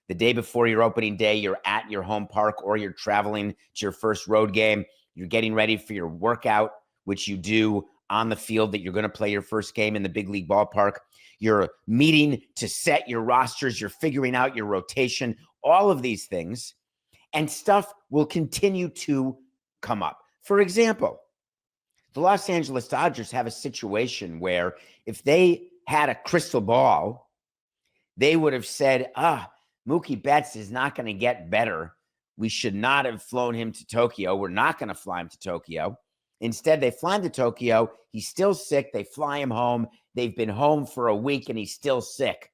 The day before your opening day, you're at your home park or you're traveling to your first road game. You're getting ready for your workout, which you do on the field that you're going to play your first game in the big league ballpark. You're meeting to set your rosters. You're figuring out your rotation, all of these things. And stuff will continue to come up. For example, the Los Angeles Dodgers have a situation where if they had a crystal ball, they would have said, Mookie Betts is not going to get better. We should not have flown him to Tokyo. We're not going to fly him to Tokyo. Instead, they fly him to Tokyo. He's still sick. They fly him home. They've been home for a week and he's still sick.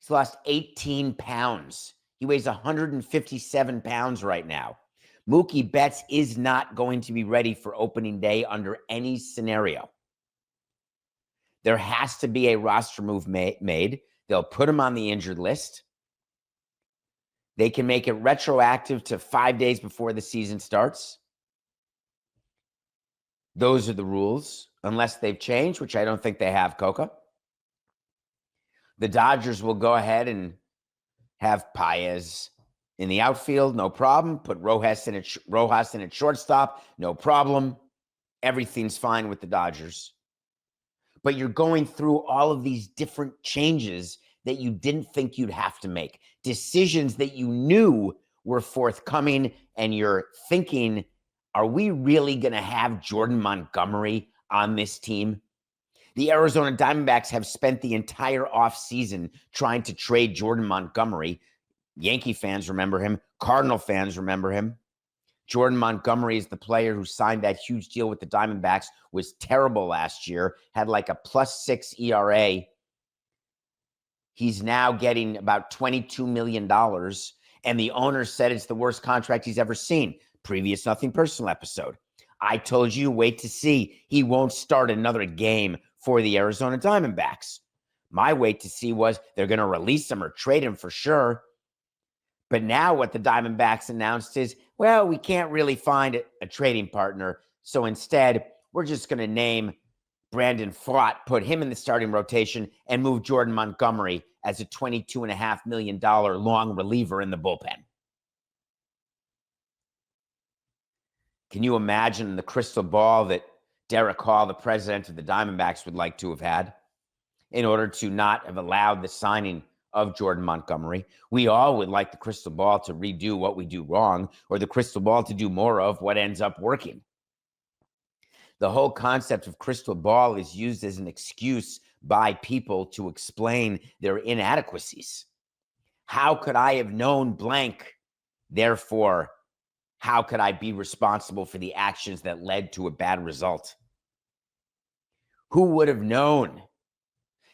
He's lost 18 pounds. He weighs 157 pounds right now. Mookie Betts is not going to be ready for opening day under any scenario. There has to be a roster move made. They'll put him on the injured list. They can make it retroactive to 5 days before the season starts. Those are the rules, unless they've changed, which I don't think they have, Coca. The Dodgers will go ahead and have Paez in the outfield, no problem. Put Rojas in at shortstop, no problem. Everything's fine with the Dodgers. But you're going through all of these different changes that you didn't think you'd have to make. Decisions that you knew were forthcoming, and you're thinking, are we really going to have Jordan Montgomery on this team? The Arizona Diamondbacks have spent the entire offseason trying to trade Jordan Montgomery. Yankee fans remember him. Cardinal fans remember him. Jordan Montgomery is the player who signed that huge deal with the Diamondbacks, was terrible last year, had like a +6 ERA. He's now getting about $22 million, and the owner said it's the worst contract he's ever seen. Previous Nothing Personal episode. I told you, wait to see. He won't start another game for the Arizona Diamondbacks. My wait to see was they're going to release him or trade him for sure. But now what the Diamondbacks announced is, well, we can't really find a trading partner. So instead, we're just going to name Brandon Pfaadt, put him in the starting rotation, and move Jordan Montgomery as a $22.5 million long reliever in the bullpen. Can you imagine the crystal ball that Derek Hall, the president of the Diamondbacks, would like to have had in order to not have allowed the signing of Jordan Montgomery? We all would like the crystal ball to redo what we do wrong, or the crystal ball to do more of what ends up working. The whole concept of crystal ball is used as an excuse by people to explain their inadequacies. How could I have known blank? Therefore, how could I be responsible for the actions that led to a bad result? Who would have known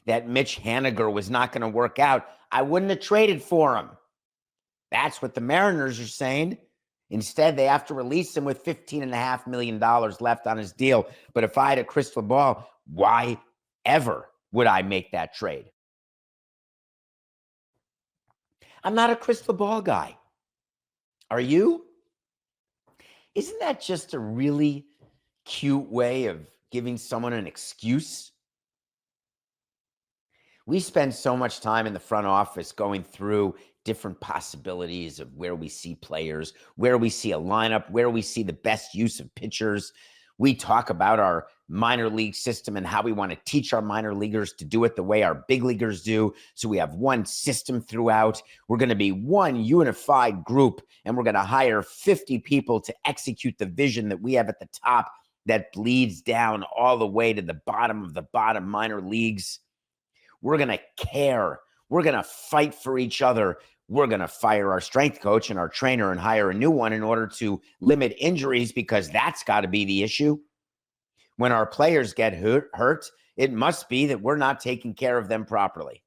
that Mitch Haniger was not going to work out? I wouldn't have traded for him. That's what the Mariners are saying. Instead, they have to release him with $15.5 million left on his deal. But if I had a crystal ball, why ever would I make that trade? I'm not a crystal ball guy. Are you? Isn't that just a really cute way of giving someone an excuse? We spend so much time in the front office going through different possibilities of where we see players, where we see a lineup, where we see the best use of pitchers. We talk about our minor league system and how we want to teach our minor leaguers to do it the way our big leaguers do. So we have one system throughout. We're going to be one unified group, and we're going to hire 50 people to execute the vision that we have at the top that bleeds down all the way to the bottom of the bottom minor leagues. We're going to care. We're going to fight for each other. We're going to fire our strength coach and our trainer and hire a new one in order to limit injuries, because that's got to be the issue. When our players get hurt, it must be that we're not taking care of them properly.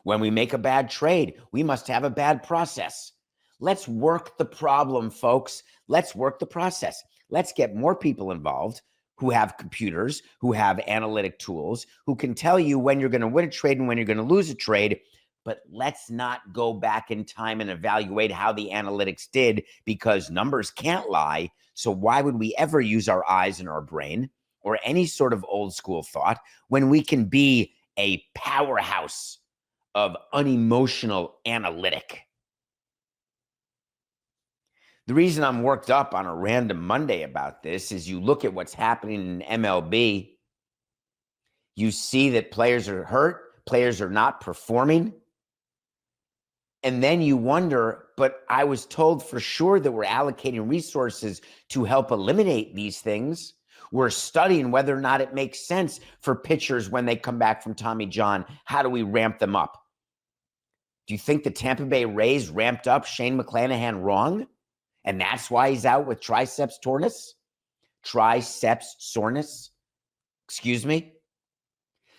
When we make a bad trade, we must have a bad process. Let's work the problem, folks. Let's work the process. Let's get more people involved who have computers, who have analytic tools, who can tell you when you're going to win a trade and when you're going to lose a trade. But let's not go back in time and evaluate how the analytics did, because numbers can't lie. So why would we ever use our eyes and our brain or any sort of old school thought when we can be a powerhouse of unemotional analytic. The reason I'm worked up on a random Monday about this is you look at what's happening in MLB, you see that players are hurt, players are not performing, and then you wonder, but I was told for sure that we're allocating resources to help eliminate these things. We're studying whether or not it makes sense for pitchers when they come back from Tommy John. How do we ramp them up? Do you think the Tampa Bay Rays ramped up Shane McClanahan wrong? And that's why he's out with triceps soreness. Excuse me.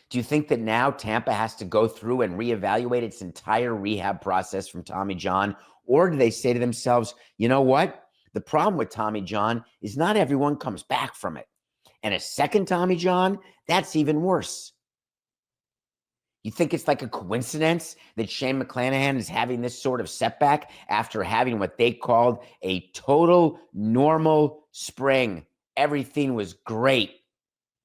Do you think that now Tampa has to go through and reevaluate its entire rehab process from Tommy John? Or do they say to themselves, you know what? The problem with Tommy John is not everyone comes back from it. And a second Tommy John, that's even worse. You think it's like a coincidence that Shane McClanahan is having this sort of setback after having what they called a total normal spring? Everything was great.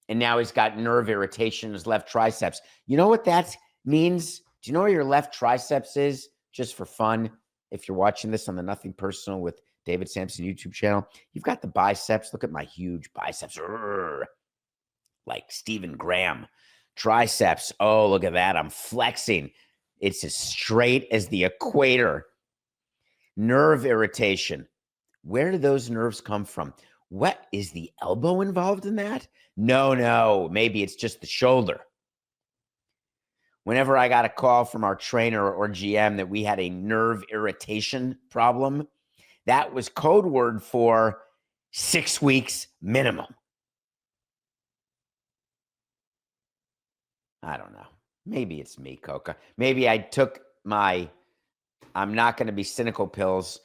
And now he's got nerve irritation in his left triceps. You know what that means? Do you know where your left triceps is? Just for fun, if you're watching this on the Nothing Personal with David Samson YouTube channel, you've got the biceps. Look at my huge biceps. Like Stephen Graham. Triceps. Oh, look at that. I'm flexing. It's as straight as the equator. Nerve irritation. Where do those nerves come from? What is the elbow involved in that? No. Maybe it's just the shoulder. Whenever I got a call from our trainer or GM that we had a nerve irritation problem, that was code word for 6 weeks minimum. I don't know. Maybe it's me, Coca. Maybe I took my I'm not going to be cynical pills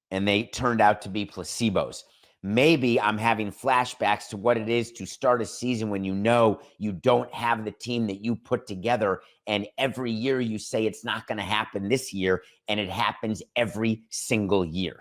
and they turned out to be placebos. Maybe I'm having flashbacks to what it is to start a season when you know you don't have the team that you put together, and every year you say it's not going to happen this year, and it happens every single year.